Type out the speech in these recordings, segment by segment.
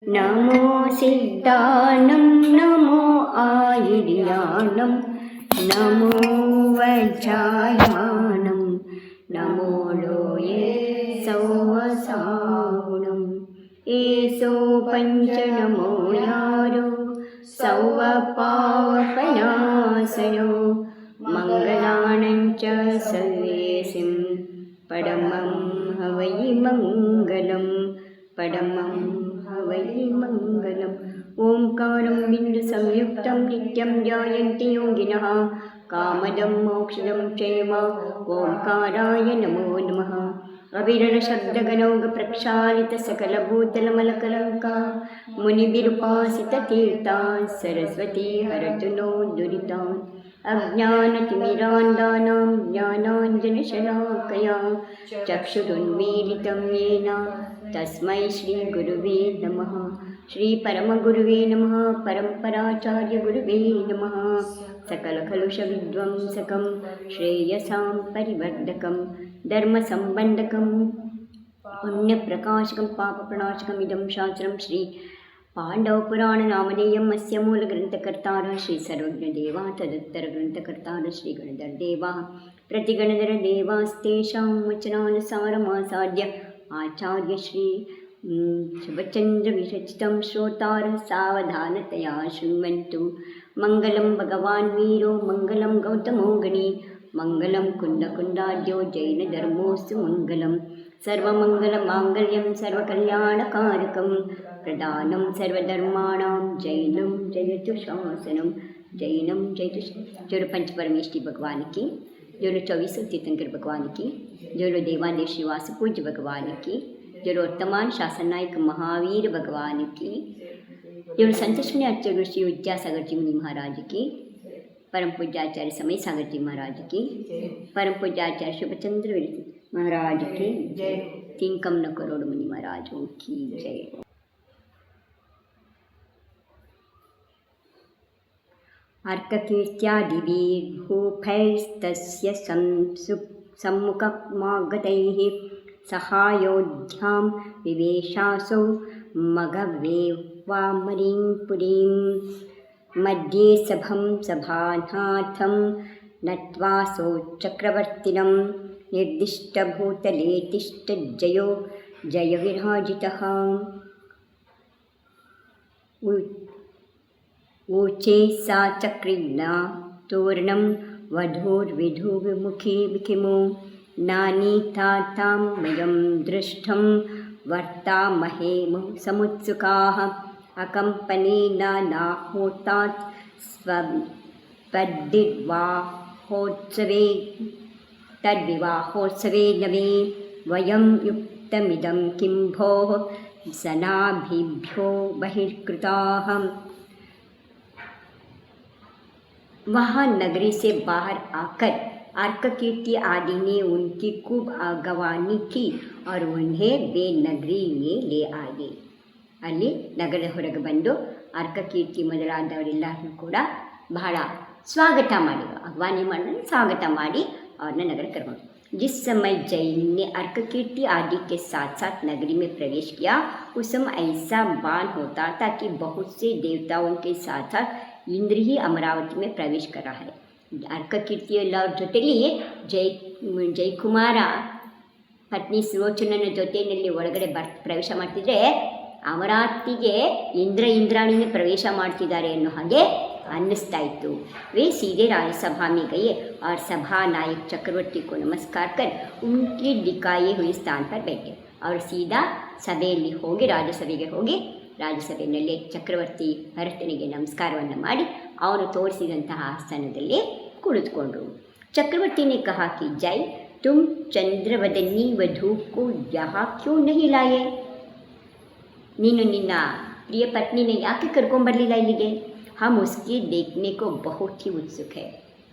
नमो सिद्धानं नमो आयर्यानं नमो वज्रायमानं नमो लोये सौवसागुणं एसो पञ्च नमो यारो सौवपावपनासनो मङ्गलानं च सर्वेसिं परमं हवै मङ्गलं परमं हवै मङ्गलम् ओंकारं बिन्दुसंयुक्तं नित्यं ध्यायन्ति योगिनः कामदं मोक्षदं चैव ओंकाराय नमो नमः अविरलशब्दगणौघप्रक्षालितसकलभूतलमलकलङ्का मुनिभिरुपासिततीर्था सरस्वती हरतु नो दुरितान् अज्ञानतिमिरान्धानां ज्ञानाञ्जनशलाकया चक्षुरुन्मीलितं येन तस्मै श्रीगुरुवे नमः श्रीपरमगुरुवे नमः परम्पराचार्यगुरुवे नमः सकलकलुषविध्वंसकं श्रेयसां परिवर्धकं धर्मसम्बन्धकं पुण्यप्रकाशकं पापप्रणाशकमिदं शास्त्रं श्री पाण्डवपुराणनामधेयम् अस्य मूलग्रन्थकर्तारः श्रीसर्वज्ञदेवा तदुत्तरग्रन्थकर्तारः श्रीगणधरदेवाः प्रतिगणधरदेवास्तेषां वचनानुसारमासाद्य आचार्य श्री शिवचन्द्रविरचितं श्रोतारः सावधानतया शृण्वन्तु मङ्गलं भगवान् वीरो मङ्गलं गौतमो गणी मङ्गलं कुन्दकुन्दाद्यो जैनधर्मोऽस्तु मङ्गलं सर्वमङ्गलमाङ्गल्यं सर्वकल्याणकारकं प्रदानं सर्वधर्माणां जैनं जयतु शासनं जैनं जयतु जोरो पंचपरमेष्ठी भगवान की जोरो 24 तीर्थंकर भगवान की जोरो देवादेव श्रीवास पूज्य भगवान की जोरो वर्तमान शासन नायक महावीर भगवान की जोरो संतोषणी आचार्य श्री विद्यासागर जी मुनि महाराज की परम पूज्याचार्य समय सागर जी महाराज की परम पूज्याचार्य शिवचंद्र महाराज की जय तिंकम न करोड़ मुनि महाराजों की जय। अर्ककीर्त्यादिभिर्भूपैस्तस्य सम्मुखमागतैः सहायोध्यां विवेशासौ मघवेवामरीं पुरीं मध्ये सभानाथं नत्वासौ चक्रवर्तिनं निर्दिष्टभूतले तिष्ठज्जयो जयविराजितः ऊचे सा चक्रिणा तोरणं वधूर्विधुविमुखे विकिमो नानीतातां वयं दृष्टं वर्तामहे समुत्सुकाः अकम्पनेनाहोतात् तद्विवाहोत्सवे नवे वयं युक्तमिदं किं भोः सनाभिभ्यो बहिष्कृताः। वहाँ नगरी से बाहर आकर अर्ककीर्ति आदि ने उनकी खूब अगवानी की और उन्हें वे नगरी में ले आए। ಅಲ್ಲಿ ನಗರದ ಹೊರಗೆ ಬಂದು ಅರ್ಕಕೀರ್ತಿ ಮೊದಲಾದವರೆಲ್ಲರನ್ನೂ ಕೂಡ ಬಹಳ ಸ್ವಾಗತ ಮಾಡಿದರು, ಆಹ್ವಾನ ಮಾಡಿ ಸ್ವಾಗತ ಮಾಡಿ ಅವ್ರನ್ನ ನಗರ ಕರ್ಕೊಂಡು। जिस समय जैन ने अर्ककीर्ति आदि के साथ साथ नगरी में प्रवेश किया उस समय ऐसा बान होता था कि बहुत से देवताओं के साथ साथ इंद्र ही अमरावती में प्रवेश कर रहा है। अर्ककीर्ति ಎಲ್ಲರ ಜೊತೆಲಿ ಜಯಕುಮಾರ ಪತ್ನಿ ಸುಲೋಚನನ ಜೊತೆಯಲ್ಲಿ ಒಳಗಡೆ ಪ್ರವೇಶ ಮಾಡ್ತಿದ್ರೆ ಅಮರಾವತಿಗೆ ಇಂದ್ರಾಣಿನೇ ಪ್ರವೇಶ ಮಾಡ್ತಿದ್ದಾರೆ ಅನ್ನೋ ಹಾಗೆ ಅನ್ನಿಸ್ತಾ ಇತ್ತು। वे सीधे राज्यसभा में गए और सभा नायक चक्रवर्ती को नमस्कार कर उनकी दिखाए हुए स्थान पर बैठे और सीधा ಸಭೆಯಲ್ಲಿ ಹೋಗಿ ರಾಜ್ಯಸಭೆಗೆ ಹೋಗಿ ರಾಜ್ಯಸಭೆಯಲ್ಲಿ ಚಕ್ರವರ್ತಿ ಭರತನಿಗೆ ನಮಸ್ಕಾರವನ್ನು ಮಾಡಿ ಅವನು ತೋರಿಸಿದಂತಹ ಆಸ್ಥಾನದಲ್ಲಿ ಕುಳಿತುಕೊಂಡರು। चक्रवर्ती ने कहा कि जय तुम चंद्रवदनी वधू को यहाँ क्यों नहीं लाए? ನೀನು ನಿನ್ನ ಪ್ರಿಯ ಪತ್ನಿನ ಯಾಕೆ ಕರ್ಕೊಂಬರಲಿಲ್ಲ ಇಲ್ಲಿಗೆ? हम उसके देखने को बहुत ही उत्सुक है,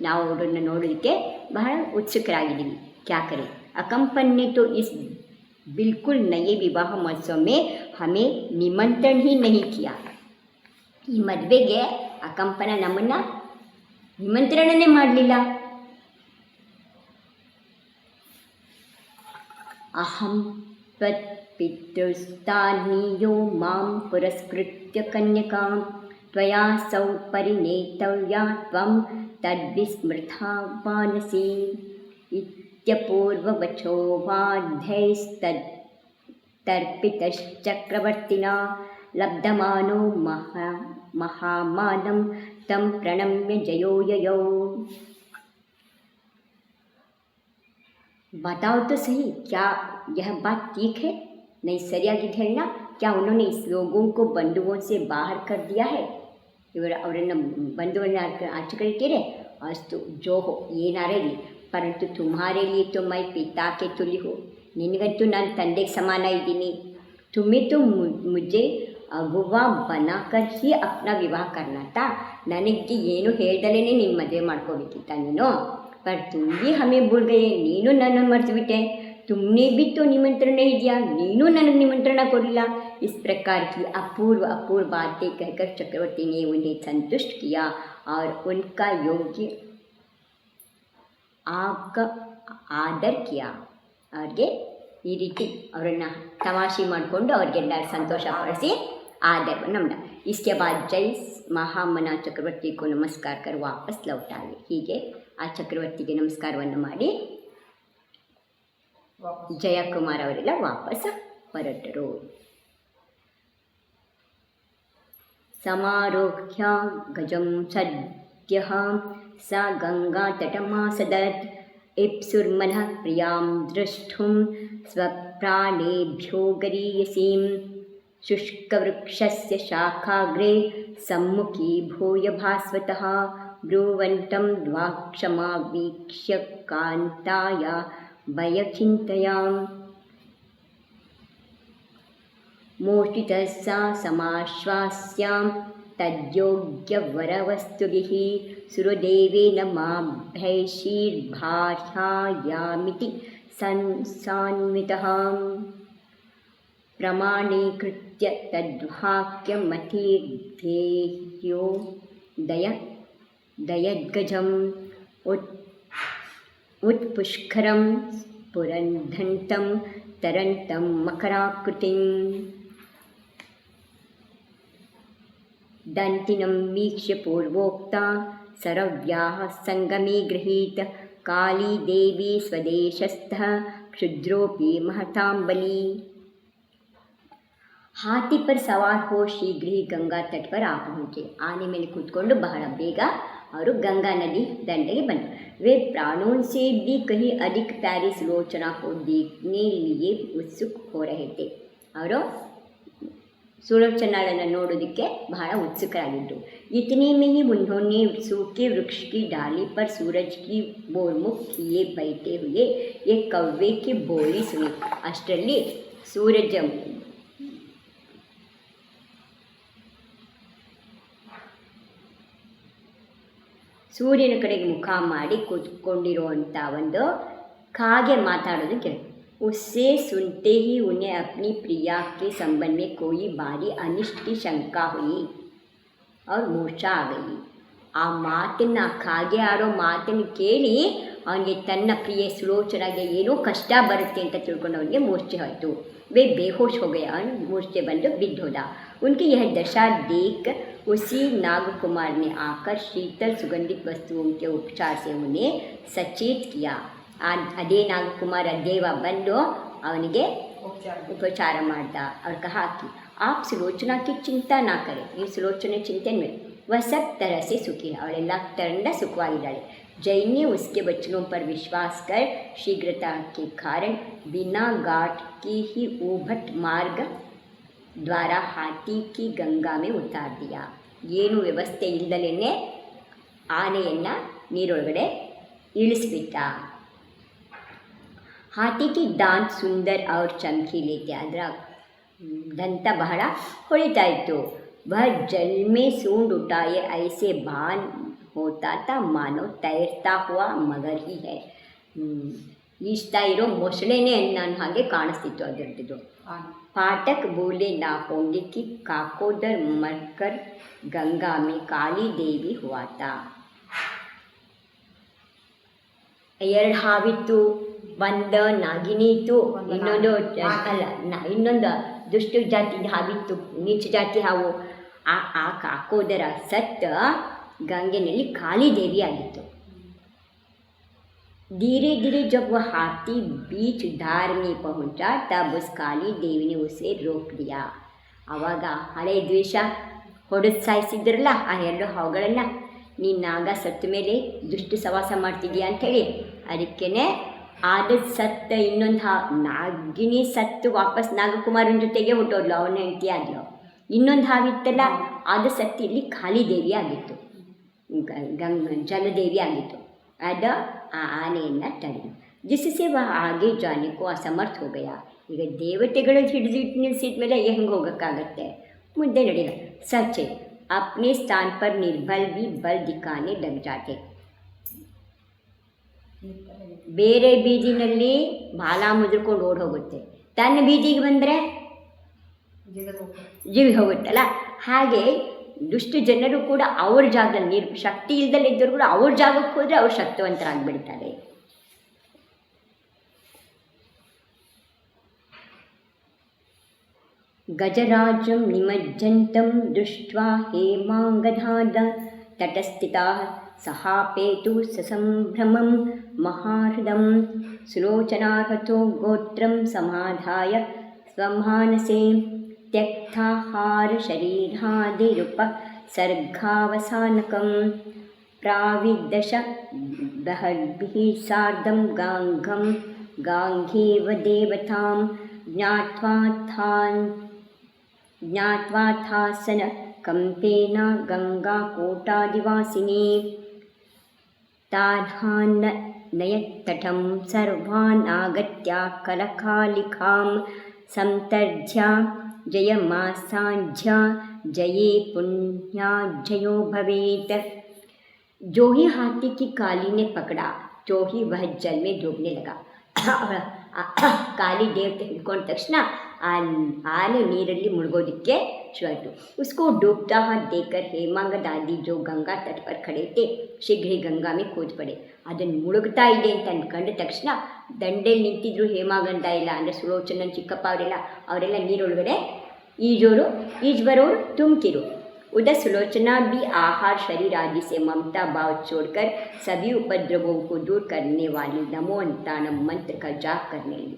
ನಾವು ಅವರನ್ನು ನೋಡೋದಕ್ಕೆ ಬಹಳ ಉತ್ಸುಕರಾಗಿದ್ದೀವಿ। क्या करें, अकम्पन ने तो इस बिल्कुल नए विवाह महोत्सव में हमें निमंत्रण ही नहीं किया। ಈ ಮದುವೆಗೆ ಅಕಂಪನ ನಮ್ಮನ್ನು ನಿಮಂತ್ರಣನೇ ಮಾಡಲಿಲ್ಲ। ಅಹಂ पितृस्तान्नियो मां पुरस्कृत्य कन्यकां त्वया सौ परिणेतव्या त्वं तद्विस्मृता मानसी इत्यपूर्ववचो वाद्धैस्तर्पितश्चक्रवर्तिना लब्धमानो महामानं तं प्रणम्य जयो ययौ। बताओ तो सही, क्या यह बात ठीक है? नहीं ಸರಿಯಾಗಿದೆ ಹೇಳೋಣ? क्या उन्होंने इस लोगों को बंधुओं से बाहर कर दिया है? ಅವರನ್ನು ಬಂಧುಗಳನ್ನ ಆಚೆ ಕಳಿತೀರೆ? ಅಷ್ಟು जो हो ಏನಾರೇ ಇರಲಿ, परंतु तुम्हारे लिए तो मैं पिता के तुल्य हूँ, ನಿನಗಂತೂ ನಾನು ತಂದೆಗೆ ಸಮಾನ ಇದ್ದೀನಿ। तुम्हें तो मुझे अगुवा बनाकर ही अपना विवाह करना था, ನನಗೆ ಏನು ಹೇಳ್ದಲೇ ನೀನು ಮದುವೆ ಮಾಡ್ಕೋಬೇಕಿತ್ತ ನೀನು? पर तुम भी हमें भूल गए, ನೀನು ನನ್ನ ಮರೆತುಬಿಟ್ಟೆ। तुमने भी तो निमंत्रण नहीं दिया, ನೀನು ನನಗೆ निमंत्रण ಕೊಡಲಿಲ್ಲ। इस प्रकार की अपूर्व बातें कहकर चक्रवर्ती ने उन्हें संतुष्ट किया और उनका योग्य आपका आदर किया। ಅವ್ರಿಗೆ ಈ ರೀತಿ ಅವರನ್ನು ತಮಾಷೆ ಮಾಡಿಕೊಂಡು ಅವ್ರಿಗೆಲ್ಲ ಸಂತೋಷಪಡಿಸಿ ಆದರವನ್ನು ನಮ್ದ। इसके बाद जय महामना चक्रवर्ती को नमस्कार कर वापस लौट आए। ಹೀಗೆ ಆ ಚಕ್ರವರ್ತಿಗೆ ನಮಸ್ಕಾರವನ್ನು ಮಾಡಿ ಜಯಕುಮಾರ್ ಅವರೆಲ್ಲ ವಾಪಸ್ ಹೊರಟರು। समारोह्य गजं सद्यः सा गङ्गातटमासदत् इप्सुर्मनः प्रियां द्रष्टुं स्वप्राणेभ्यो गरीयसीं शुष्कवृक्षस्य शाखाग्रे सम्मुखी भूय भास्वतः ब्रुवन्तं द्वाक्षमावीक्ष्य कान्ताया भयचिन्तयाम् मोष्टितः सा समाश्वास्यां तद्योग्यवरवस्तुभिः सुरदेवेन माभ्यैषीर्भार्यायामिति सान्वितः प्रमाणीकृत्य तद्वाक्यमतिर्ध्येयो दयद्गजम् उत्पुष्करं स्फुरन्धन्तं तरन्तं मकराकृतिं दन्तिनं वीक्ष्य पूर्वोक्ता सरव्याः संगमे गृहीत काली देवी स्वदेशस्थः क्षुद्रोपि महतां बली। हाथी पर सवार हो शीघ्र ही गंगा तट पर आ पहुँचे। आने में कूदಕೊಂಡು ಬಹಳ ಬೇಗ ಅವರು गंगा नदी ದಂಡೆಗೆ ಬಂದರು। वे प्राणों से भी कहीं अधिक प्यारी सुलोचना को देखने लिए उत्सुक हो रहे थे। ಅವರು सुलोचनाಳನ್ನು ನೋಡೋದಕ್ಕೆ ಬಹಳ ಉತ್ಸುಕರಾಗಿದ್ದರು। इतने में ही उन्होंने सूखे वृक्ष की डाली पर सूरज की ओर मुख किए बैठे हुए एक कौवे की बोली सुनी। अಷ್ಟರಲ್ಲಿ ಸೂರ್ಯನ ಕಡೆಗೆ ಮುಖ ಮಾಡಿ ಕೂತ್ಕೊಂಡಿರುವಂಥ ಒಂದು ಕಾಗೆ ಮಾತಾಡೋದು ಕೇಳಿ। उससे सुनते ही उन्हें अपनी प्रिया के संबंध में कोई भारी अनिष्ट की शंका हुई और मूर्छा आ गई। ಆ ಮಾತನ್ನು ಕಾಗೆ ಆಡೋ ಮಾತನ್ನು ಕೇಳಿ ಅವನಿಗೆ ತನ್ನ ಪ್ರಿಯ ಸುಲೋಚನಾಗೆ ಏನೋ ಕಷ್ಟ ಬರುತ್ತೆ ಅಂತ ತಿಳ್ಕೊಂಡು ಅವನಿಗೆ ಮೂರ್ಛೆ ಹೋಯಿತು। वे बेहोश हो गया, मूर्छे बंद बिद्धोदा। उनकी यह दशा देख उसी नागकुमार ने आकर शीतल सुगंधित वस्तुओं के उपचार से उन्हें सचेत किया। अದೇ नागकुमार देव बंदो ಅವನಿಗೆ उपचार ಮಾಡ್ತಾ। और कहा कि आप सुलोचना की चिंता ना करें, ये सुलोचना चिंतन में वह सब तरह से सुखी है, ಅವಳೆಲ್ಲ ತರಂಡ ಸುಖವಾಗಿದ್ದಾಳೆ। जैन ने उसके वचनों पर विश्वास कर शीघ्रता के कारण बिना घाट की ही ऊभट मार्ग द्वारा हाथी की गंगा में उतार दिया। ಏನು ವ್ಯವಸ್ಥೆ ಇಲ್ಲದಲೇ ಆನೆಯನ್ನು ನೀರೊಳಗಡೆ ಇಳಿಸ್ಬಿಟ್ಟ। हाथी की दांत सुंदर और चमकीले थे, ಅದರ ದಂತ ಬಹಳ ಹೊಳಿತಾ ಇತ್ತು। वह जल में सूंड उठाए ऐसे भान होता था मानो तैरता हुआ मगर ही है। ಈಜ್ತಾ ಇರೋ ಮೊಸಳೆನೇ ನನ್ನ ಹಾಗೆ ಕಾಣಿಸ್ತಿತ್ತು ಅದರದ್ದು। पाठक बोले ना होंगे कि काकोदर मरकर गंगा में काली देवी हुआ था। ಎರಡು ಹಾವಿತ್ತು, ಒಂದು ನಾಗಿನಿ ಇತ್ತು, ಇನ್ನೊಂದು ಇನ್ನೊಂದು ದುಷ್ಟ ಜಾತಿ ಹಾವಿತ್ತು, ನೀಚ ಜಾತಿ ಹಾವು. ಆ ಕಾಕೋದರ ಸತ್ತ ಗಂಗೆನಲ್ಲಿ ಕಾಳಿದೇವಿ ಆಗಿತ್ತು. धीरे धीरे जब वह हाथी बीच धार में पहुंचा तब उस काली देवी ने उसे रोक दिया. ಆವಾಗ ಹಳೆ ದ್ವೇಷ ಹೊಡೆದು ಸಾಯಿಸಿದ್ರಲ್ಲ ಆ ಎರಡು ಹಾವುಗಳನ್ನು, ನೀನು ನಾಗ ಸತ್ತ ಮೇಲೆ ದುಷ್ಟ ಸವಾಸ ಮಾಡ್ತಿದ್ದೀಯ ಅಂಥೇಳಿ, ಅದಕ್ಕೇ ಆದ ಸತ್ತ ಇನ್ನೊಂದು ನಾಗಿನಿ ಸತ್ತು ವಾಪಸ್ ನಾಗಕುಮಾರನ ಜೊತೆಗೆ ಹೊಟ್ಟೋದ್ಲು, ಅವನ ಹೆಂಡತಿ ಆದ್ಲು. ಇನ್ನೊಂದು ಹಾವಿತ್ತಲ್ಲ ಅದು ಸತ್ತು ಇಲ್ಲಿ ಕಾಳಿದೇವಿ ಆಗಿತ್ತು, ಜಲದೇವಿ ಆಗಿತ್ತು. ಅದು ಆ ಆನೆಯನ್ನು ತಡೆದು ಜಿಸಸೆ ಆगे जाने को असमर्थ हो गया. ಈಗ ದೇವತೆಗಳು ಹಿಡಿದಿಟ್ಟು ನಿಲ್ಲಿಸಿದ ಮೇಲೆ ಹೆಂಗೆ ಹೋಗೋಕ್ಕಾಗತ್ತೆ, ಮುಂದೆ ನಡೆಯಲ್ಲ. ಸಚ್ಚೆ अपने स्थान पर निर्बल भी बल दिखाने लग जाते. ಬೇರೆ ಬೀದಿನಲ್ಲಿ ಬಾಲ ಮುದ್ರಕೊಂಡು ಓಡಿ ಹೋಗುತ್ತೆ, ತನ್ನ ಬೀದಿಗೆ ಬಂದರೆ ಜೀವಿ ಹೋಗುತ್ತಲ್ಲ. ಹಾಗೆ ದುಷ್ಟ ಜನರು ಕೂಡ ಅವ್ರ ಜಾಗದಲ್ಲಿ ಶಕ್ತಿ ಇಲ್ದಲ್ಲಿದ್ದರೂ ಕೂಡ ಅವ್ರ ಜಾಗಕ್ಕೆ ಹೋದರೆ ಅವ್ರು ಶಕ್ತಿವಂತರಾಗಿಬಿಡ್ತಾರೆ. ಗಜರಾಜಂ ನಿಮಜ್ಜಂತಂ ದೃಷ್ಟ್ವಾ ಹೇಮಾಂಗಧಾದ ತಟಸ್ಥಿತಾಃ ಸಹಾಪೇತು ಸಸಂಭ್ರಮಂ ಮಹಾಹೃದಂ ಸುಲೋಚನಾರ್ಹತೋ ಗೋತ್ರಂ ಸಮಾಧಾಯ ಸ್ವಮಾನಸೇ त्यक्ताहार शरीरादिरुपसर्गावसानकं प्राविदश बहद्भिः सार्धं गाङ्घं गाङ्घेव देवतां ज्ञात्वाथासन कंपेन गङ्गाकोटादिवासिनी तान् नयत्तटं सर्वान् आगत्य कलकालिकां संतर्ज्य जयमासाढ्य जये पुण्याजयो भवेत. जो ही हाथी की काली ने पकड़ा तो ही वह जल में डूबने लगा. काली देवते हिಡ್ಕೊಂಡ ತಕ್ಷಣ आने ನೀರಲ್ಲಿ मुड़गोदिक्के शुरू. उसको डूबता हाथ देखकर हेमांग दादी जो गंगा तट पर खड़े थे शीघ्र ही गंगा में कूद पड़े. ಅದನ್ನು ಮುಳುಗ್ತಾ ಇದೆ ಅಂತ ಅಂದ್ಕೊಂಡ ತಕ್ಷಣ ದಂಡೆಯಲ್ಲಿ ನಿಂತಿದ್ರು ಹೇಮಾಗಂಧ ಇಲ್ಲ ಅಂದರೆ ಸುಲೋಚನನ್ ಚಿಕ್ಕಪ್ಪ ಅವರೆಲ್ಲ ನೀರೊಳಗಡೆ ಈಜು ಬರೋರು ತುಮಕಿರು. उधर सुलोचना भी आहार शरीर आदि से ममता भाव छोड़कर सभी उपद्रवों को दूर करने वाली नमो अंतानम मंत्र का जाप करने लगी.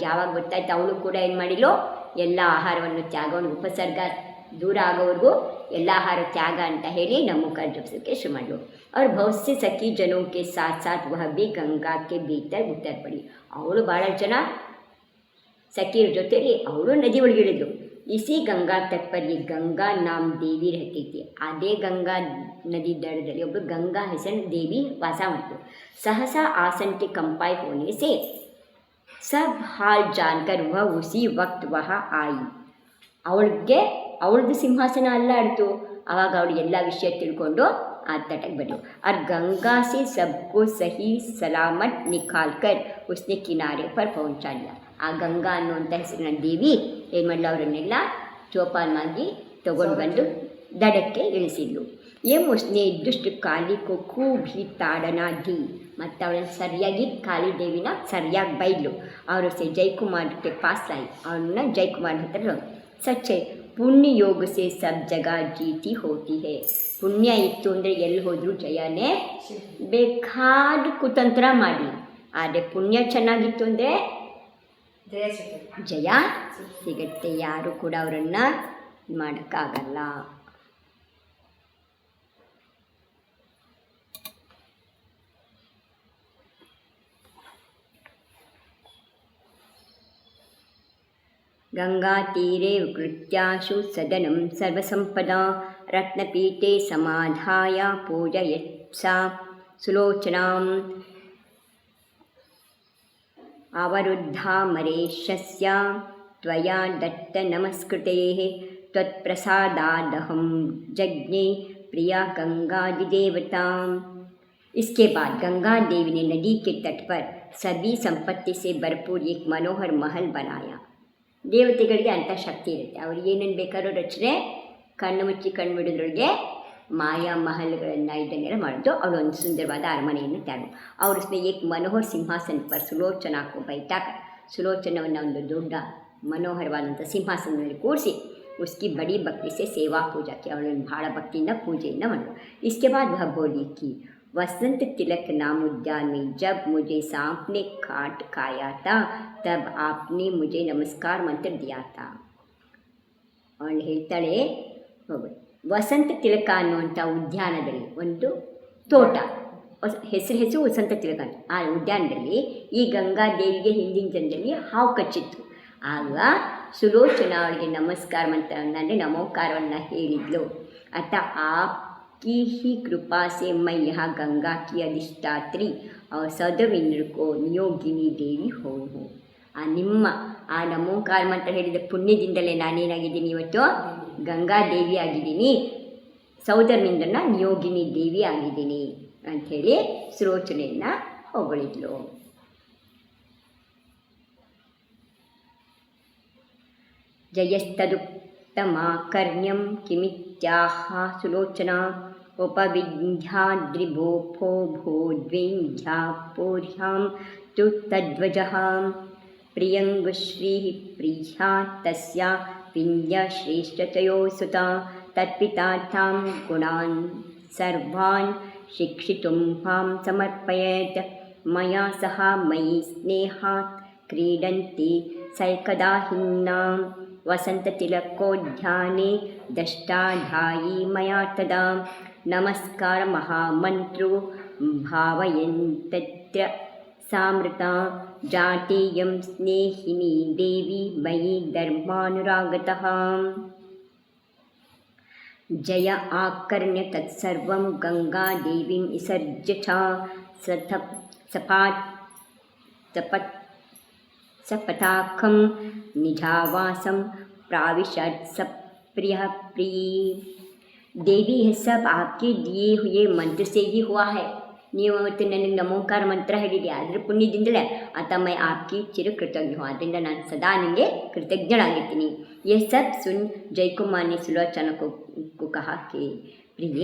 ಯಾವಾಗ ಗೊತ್ತಾಯ್ತು ಅವಳು ಕೂಡ ಏನು ಮಾಡಿलो, ಎಲ್ಲ ಆಹಾರವನ್ನು ತ್ಯಾಗವನ್ನು ಉಪಸರ್ಗ दूर आಗೋವರೆಗೂ ಎಲ್ಲ आहार त्याग ಅಂತ ಹೇಳಿ ನಮಕ ಜಪಿಸೋಕ್ಕೆ ಶುರು ಮಾಡಿದ್ರು. और बहुत से सखी जनों के साथ साथ वह भी गंगा के भीतर उतर पड़ी. ಅವಳು ಭಾಳ ಜನ ಸಖಿಯರ ಜೊತೆಲಿ ಅವಳು ನದಿ ಒಳಗಿಳಿದ್ರು. इसी गंगा तट पर ये गंगा नाम देवी रहती थी. ಅದೇ गंगा नदी दड़ದಲ್ಲಿ ಒಬ್ಬರು गंगा ಹೆಸರಿನ ದೇವಿ ವಾಸ ಮಾಡ್ತು. सहसा आसन के कंपाई होने से सब हाल जानकर वह उसी वक्त वहाँ आई. ಅವಳದ್ದು ಸಿಂಹಾಸನ ಅಲ್ಲಾಡ್ತು. ಆವಾಗ ಅವಳು ಎಲ್ಲ ವಿಷಯ ತಿಳ್ಕೊಂಡು ಆ ತಟಕ್ಕೆ ಬಂದಳು. और गंगा से सबको सही सलामत निकाल कर उसने किनारे पर पहुँचा लिया. ಆ ಗಂಗಾ ಅನ್ನುವಂಥ ಹೆಸರಿನ ದೇವಿ ಏನು ಮಾಡಲು ಅವರನ್ನೆಲ್ಲ ಚೋಪಾನಾಗಿ ತಗೊಂಡು ಬಂದು ದಡಕ್ಕೆ ಇಳಿಸಿದ್ಲು. ಏಮ್ ಉಸ್ನೆ दुष्ट काली को खूब ही ताड़ना दी. ಮತ್ತು ಅವಳನ್ನು ಸರಿಯಾಗಿ ಕಾಳಿದೇವಿನ ಸರಿಯಾಗಿ ಬೈದ್ಲು. ಅವರು ಸೆ ಜಯಕುಮಾರ್ಗೆ ಪಾಸ್ लाई. ಅವನ್ನ ಜಯಕುಮಾರ್ ಹತ್ರ ಸಚ್ಚೆ ಪುಣ್ಯ ಯೋಗ ಸೆ ಸಬ್ ಜಗ ಜೀತಿ ಹೋತಿ ಹೇ. ಪುಣ್ಯ ಇತ್ತು ಅಂದರೆ ಎಲ್ಲಿ ಹೋದರೂ ಜಯನೇ. ಬೇಕಾದ ಕುತಂತ್ರ ಮಾಡಿ, ಆದರೆ ಪುಣ್ಯ ಚೆನ್ನಾಗಿತ್ತು ಅಂದರೆ ಜಯ ಸಿಗತ್ತೆ. ಯಾರು ಕೂಡ ಅವರನ್ನು ಮಾಡೋಕ್ಕಾಗಲ್ಲ. गंगा तीरे कृत्याशु सदनं सर्वसंपदा रत्नपीठे समाधाय पूजयत्सा सुलोचनाम् अवरुद्धामरेशस्य त्वया दत्तनमस्कृतेः त्वत्प्रसादादहं जज्ञे प्रिया गंगादिदेवताम्. इसके बाद गंगा देवी ने नदी के तट पर सभी संपत्ति से भरपूर एक मनोहर महल बनाया. ದೇವತೆಗಳಿಗೆ ಅಂಥ ಶಕ್ತಿ ಇರುತ್ತೆ. ಅವ್ರಿಗೆ ಏನೇನು ಬೇಕಾದ್ರೂ ರಚನೆ ಕಣ್ಣು ಮುಚ್ಚಿ ಕಣ್ಣು ಬಿಡೋದ್ರೊಳಗೆ ಮಾಯಾ ಮಹಲ್ಗಳನ್ನು ಇದನ್ನೆಲ್ಲ ಮಾಡಿದ್ರು. ಅವಳು ಒಂದು ಸುಂದರವಾದ ಅರಮನೆಯನ್ನು ತಯಾರು. और उसमें एक मनोहर सिंहासन पर सुलोचना को बैठाकर ಸುಲೋಚನವನ್ನು ಒಂದು ದೊಡ್ಡ ಮನೋಹರವಾದಂಥ ಸಿಂಹಾಸನದಲ್ಲಿ ಕೂರಿಸಿ उसकी बड़ी भक्ति से सेवा पूजा की, ಅವಳನ್ನು ಭಾಳ ಭಕ್ತಿಯಿಂದ ಪೂಜೆಯನ್ನು ಮಾಡಿದ್ರು. इसके बाद वह बोली कि वसंत तिलक नाम उद्यान में जब मुझे सांप ने काट खाया था तब आपने मुझे नमस्कार मंत्र दिया था. ಅವಳು ಹೇಳ್ತಾಳೆ, ವಸಂತ ತಿಲಕ ಅನ್ನುವಂಥ ಉದ್ಯಾನದಲ್ಲಿ ಒಂದು ತೋಟ, ಹೆಸರು ವಸಂತ ತಿಲಕ. ಆ ಉದ್ಯಾನದಲ್ಲಿ ಈ ಗಂಗಾದೇವಿಗೆ ಹಿಂದಿನ ಜನರಲ್ಲಿ ಹಾವು ಕಚ್ಚಿತ್ತು. ಆಗ ಸುಲೋಚನಾ ಅವಳಿಗೆ ನಮಸ್ಕಾರ ಮಂತ್ರವನ್ನು ಅಂದರೆ ನಮೋಕಾರವನ್ನು ಹೇಳಿದ್ಲು. ಅಥ आपकी ही कृपा से मैं यहाँ गंगा की अधिष्ठात्री और सदैव इंद्र को नियोगिनी देवी हूँ. ನಿಮ್ಮ ಆ ನಮೋಕಾರ ಮಂತ್ರ ಹೇಳಿದ ಪುಣ್ಯದಿಂದಲೇ ನಾನೇನಾಗಿದ್ದೀನಿ, ಇವತ್ತು ಗಂಗಾದೇವಿ ಆಗಿದ್ದೀನಿ, ಸೌದರ್ಮಿಂದ್ರನ ನಿಯೋಗಿನಿ ದೇವಿ ಆಗಿದ್ದೀನಿ ಅಂಥೇಳಿ ಸುಲೋಚನೆಯನ್ನು ಹೊಗಳಿದ್ಲು. ಜಯಸ್ತದುಕ್ತಮಾಕರ್ಣ್ಯಂ ಕಿಮಿತ್ಯಾಹ ಸುಲೋಚನಾ ಉಪವಿಂಧ್ಯಾದ್ರಿಭೋಪೋ ಭೋದ್ವಿಂಧ್ಯಾಪೋರ್ಹ್ಯಾಂ ತು ತದ್ವಜಃ ಪ್ರಿಯಂಗುಶ್ರೀ ಪ್ರಿಯಾ ತಸ್ಯಾ ವಿಂಧ್ಯಶ್ರೇಷ್ಠತಯೋ ಸುತಾ ತತ್ಪಿತಾರ್ಥಾಂ ಗುಣಾನ್ ಸರ್ವಾನ್ ಶಿಕ್ಷಿತುಂ ಮಾಂ ಸಮರ್ಪಯೇತ್. ಮಯಾ ಸಹ ಮಯಿ ಸ್ನೇಹಾತ್ ಕ್ರೀಡಂತಿ ಸೈಕದಾ ಹಿನ್ನಾಂ ವಸಂತತಿಲಕೋದ್ಯಾನೆ ದಷ್ಟಾಧಾಯಿ ಮಯಾ ತದಾ. ನಮಸ್ಕಾರ ಮಹಾಮಂತ್ರೋ ಭಾವಯಂತತ್ರ ಸಾಮೃತ ಜಾತೀಯಂ ಸ್ನೇಹಿನಿ ದೇವಿ ಮಯಿ ಧರ್ಮಾನುರಾಗತಃ. ಜಯ ಆಕರ್ಣ್ಯ ತತ್ಸರ್ವಂ ಗಂಗಾದೇವಿಂ ವಿಸರ್ಜ್ಯ ಚ सपताखं निजावासं प्राविशत सप्रिय प्रिय. देवी यह सब आपके दिए हुए मंत्र से ही हुआ है. ನೀವು ಅವತ್ತು ನನಗೆ ನಮೋಕಾರ ಮಂತ್ರ ಹೇಳಿದೆ, ಅದರ ಪುಣ್ಯದಿಂದಲೇ ಆತ ಮೈ ಆಪ್ಕಿ ಚಿರಕೃತಜ್ಞ ಹೋ, ಅದರಿಂದ ನಾನು ಸದಾ ನನಗೆ ಕೃತಜ್ಞಳಾಗಿರ್ತೀನಿ. ये सब सुन जयकुमार ने सुलोचना को कहा कि प्रिय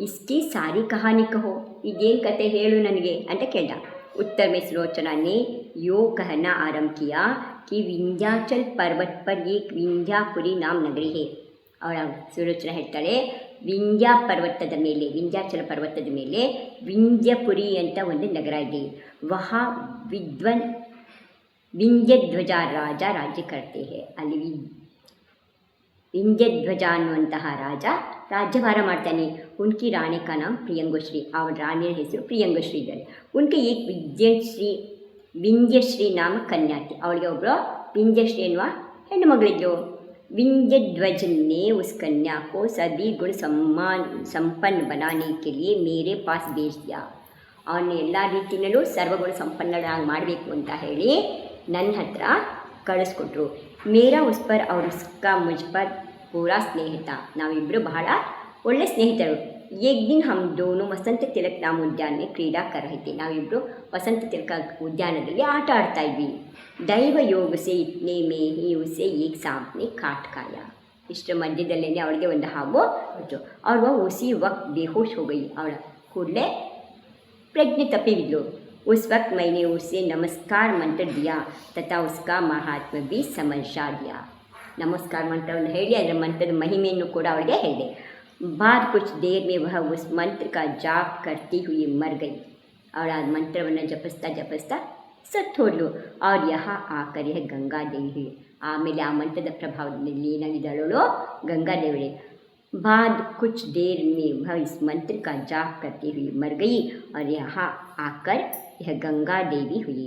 इसकी सारी कहानी कहो, ಈಗೇನು ಕತೆ ಹೇಳು ನನಗೆ ಅಂತ ಕೇಳ್ದ. उत्तर में सुलोचना ने यो कहना आरंभ किया कि विंध्याचल पर्वत पर एक विंध्यापुरी नाम नगरी है. ಅವಳ ಸುಲೋಚನಾ ಹೇಳ್ತಾಳೆ, ವಿಂಧ್ಯ ಪರ್ವತದ ಮೇಲೆ, ವಿಂಧ್ಯಾಚಲ ಪರ್ವತದ ಮೇಲೆ ವಿಂಧ್ಯಪುರಿ ಅಂತ ಒಂದು ನಗರ ಇದೆ. ವಹ ವಿದ್ವನ್ ವಿಂಧ್ಯಧ್ವಜ ರಾಜ ರಾಜ್ಯ ಕರ್ತೆ ಹೇ. ಅಲ್ಲಿ ವಿಂಧ್ಯಧ್ವಜ ಅನ್ನುವಂತಹ ರಾಜ ರಾಜ್ಯಭಾರ ಮಾಡ್ತಾನೆ. ಉನ್ಕಿ ರಾಣಿ ಕಾ ನಾಮ್ ಪ್ರಿಯಂಗುಶ್ರೀ, ಅವಳ ರಾಣಿಯ ಹೆಸರು ಪ್ರಿಯಂಗುಶ್ರೀ ಇದ್ದಾರೆ. ಉನ್ಕೆ ಏಕ್ ವಿಂಧ್ಯಶ್ರೀ ನಾಮ ಕನ್ಯಾತಿ, ಅವಳಿಗೆ ಒಬ್ಬರು ವಿಂಧ್ಯಶ್ರೀ ಎನ್ನುವ ಹೆಣ್ಣು ಮಗಳಿದ್ಲು. विंध्यध्वज ने उस कन्या को सभी गुण संपन्न बनाने के लिए मेरे पास भेज दिया. ಅವನ್ನ ಎಲ್ಲ ರೀತಿಯಲ್ಲೂ ಸರ್ವಗುಣ ಸಂಪನ್ನಳಾಗಿ ಮಾಡಬೇಕು ಅಂತ ಹೇಳಿ ನನ್ನ ಹತ್ರ ಕಳಿಸ್ಕೊಟ್ರು. ಮೇರಾ ಉಸ್ ಪರ್ और उसका मुझ पर पूरा स्नेह था. ನಾವಿಬ್ಬರು ಬಹಳ ಒಳ್ಳೆ ಸ್ನೇಹಿತರು. एक दिन हम दोनों वसंत तिलक नाम उद्यान में क्रीड़ा कर रहे थे. ನಾವಿಬ್ಬರು ವಸಂತ ತಿಲಕ ಉದ್ಯಾನದಲ್ಲಿ ಆಟ ಆಡ್ತಾ ಇದ್ವಿ. दैव योग से इतने में ही उसे एक सांप ने काट खाया. ಇಷ್ಟರ ಮಧ್ಯದಲ್ಲೇ ಅವಳಿಗೆ ಒಂದು ಹಾವು ಹೊತ್ತು. और वह उसी वक्त बेहोश हो गई. ಅವಳ ಕೂಡಲೇ प्रज्ञा तपी बिद्लू. उस वक्त मैंने उसे नमस्कार मंत्र दिया तथा उसका महात्म्य भी समझा दिया. नमस्कार मंत्रವನ್ನು ಹೇಳಿ ಅದರ ಮಂತ್ರದ ಮಹಿಮೆಯನ್ನು ಕೂಡ ಅವಳಿಗೆ ಹೇಳಿದೆ. बाद कुछ देर में वह उस मंत्र का जाप करती हुई मर गई. ಅವಳ ಆ ಮಂತ್ರವನ್ನು ಜಪಿಸ್ತಾ ಜಪಿಸ್ತಾ ಸತ್ತು ಹೋದ್ಲು. और यहाँ आकर यह गंगा देवी हुई. ಆಮೇಲೆ ಆ ಮಂತ್ರದ ಪ್ರಭಾವದಲ್ಲಿ ಏನಾಗಿದ್ದಾಳೋ ಗಂಗಾದೇವಿ. बाद कुछ देर में वह इस मंत्र का जाप करती हुई मर गई और यहाँ आकर यह गंगा देवी हुई.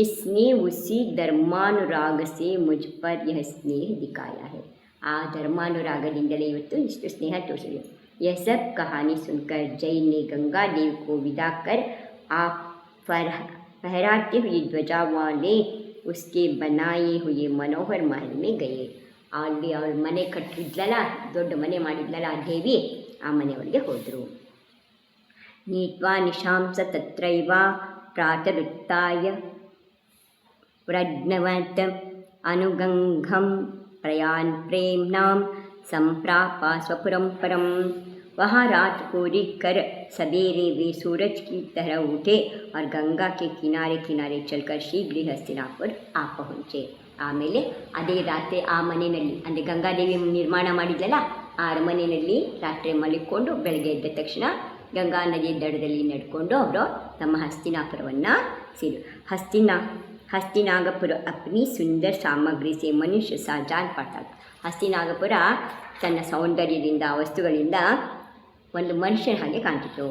इसने उसी धर्मानुराग से मुझ पर यह स्नेह दिखाया है. ಆ ಧರ್ಮಾನುರಾಗದಿಂದಲೇ ಇವತ್ತು ಇಷ್ಟು ಸ್ನೇಹ ತೋರಿಸಿದೆ. यह सब कहानी सुनकर जैन ने गंगा देवी को विदा कर आप फहराते हुए ध्वजा वाले उसके बनाए हुए मनोहर महल में गए. ಅಲ್ಲಿ ಅವಳು ಮನೆ ಕಟ್ಟಿದ್ಲಲ್ಲ, ದೊಡ್ಡ ಮನೆ ಮಾಡಿದ್ಲಲ್ಲ ಆ ದೇವಿ, ಆ ಮನೆಯೊಳಗೆ ಹೋದರು. ನೀತ್ವಾ ನಿಶಾಂಸ ತತ್ರೈವ ಪ್ರಾತರುತ್ತಾಯ ವ್ರಜ್ಞವತ್ ಅನುಗಂಘಂ ಪ್ರಯಾನ್ ಪ್ರೇಮ್ನಾಂ ಸಂಪ್ರಾಪ ಸ್ವಪುರಂ ಪರಂ. वहाँ रात पूरी कर सवेरे वे सूरज की तरह उठे और गंगा के किनारे किनारे चलकर शीघ्र हस्तिनापुर आ पहुँचे. ಆಮೇಲೆ ಅದೇ ರಾತ್ರಿ ಆ ಮನೆಯಲ್ಲಿ ಅಂದರೆ ಗಂಗಾದೇವಿ ನಿರ್ಮಾಣ ಮಾಡಿದ್ಲಲ್ಲ ಆ ಅರಮನೆಯಲ್ಲಿ ರಾತ್ರಿ ಮಲಿಕೊಂಡು ಬೆಳಗ್ಗೆ ಎದ್ದ ತಕ್ಷಣ ಗಂಗಾ ನದಿಯ ದಡದಲ್ಲಿ ನಡ್ಕೊಂಡು ಅವರು ತಮ್ಮ ಹಸ್ತಿನಾಪುರವನ್ನು ಸೇರು. ಹಸ್ತಿನಾಗಪುರ ಅಪ್ನಿ ಸುಂದರ ಸಾಮಗ್ರಿ ಸೇ ಮನುಷ್ಯ ಸಾಜಾನ್ ಪಾಠ. ಹಸ್ತಿನಾಗಪುರ ತನ್ನ ಸೌಂದರ್ಯದಿಂದ ವಸ್ತುಗಳಿಂದ ಒಂದು ಮನುಷ್ಯನ ಹಾಗೆ ಕಾಣ್ತಿತ್ತು.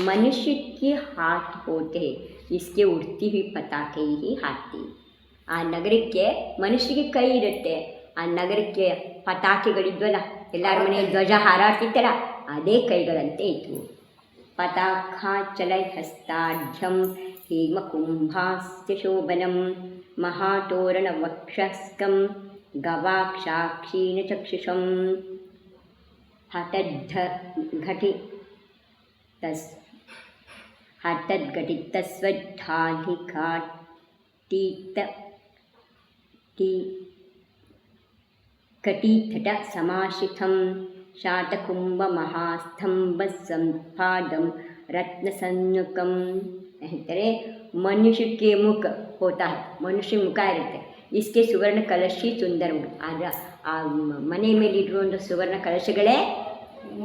ಮನುಷ್ಯಕ್ಕೆ ಹಾತ್ ಹೋತೆ ಇಸ್ಕೆ ಉಡ್ತಿ ಹುಯಿ ಪತಾಕೆ ಹಿ ಹಾತಿ. ಆ ನಗರಕ್ಕೆ ಮನುಷ್ಯರಿಗೆ ಕೈ ಇರುತ್ತೆ, ಆ ನಗರಕ್ಕೆ ಪತಾಕೆಗಳಿದ್ವಲ್ಲ ಎಲ್ಲರ ಮನೆ ಧ್ವಜ ಹಾರಾಡ್ತಿತ್ತಲ್ಲ ಅದೇ ಕೈಗಳಂತೆ ಇತ್ತು. ಪತಾಕ ಚಲೈ ಹಸ್ತಾಢ್ಯಂ ಹೇಮಕುಂಭಾಸ್ಯ ಶೋಭನಂ ಮಹಾತೋರಣ ವಕ್ಷಸ್ಕಂ ಗವಾಕ್ಷಾಕ್ಷೀಣ ಚಕ್ಷುಷಂ ಕಟೀತಟ ಸಮಾಶ್ರಿತಂ ಶಾತಕುಂಭ ಮಹಾಸ್ತಂಭ ಸಂಪಾದಂ ರತ್ನಸನ್ನುಕಂ. ಹೇಳ್ತಾರೆ ಮನುಷ್ಯಕ್ಕೆ ಮುಖ ಹೋತಾ ಮನುಷ್ಯ ಮುಖ ಇರುತ್ತೆ, इसके ಸುವರ್ಣ ಕಲಶಿ ಸುಂದರ. ಆಗ ಆ ಮನೆ ಮೇಲೆ ಇರುವಂಥ ಸುವರ್ಣ ಕಲಶಗಳೇ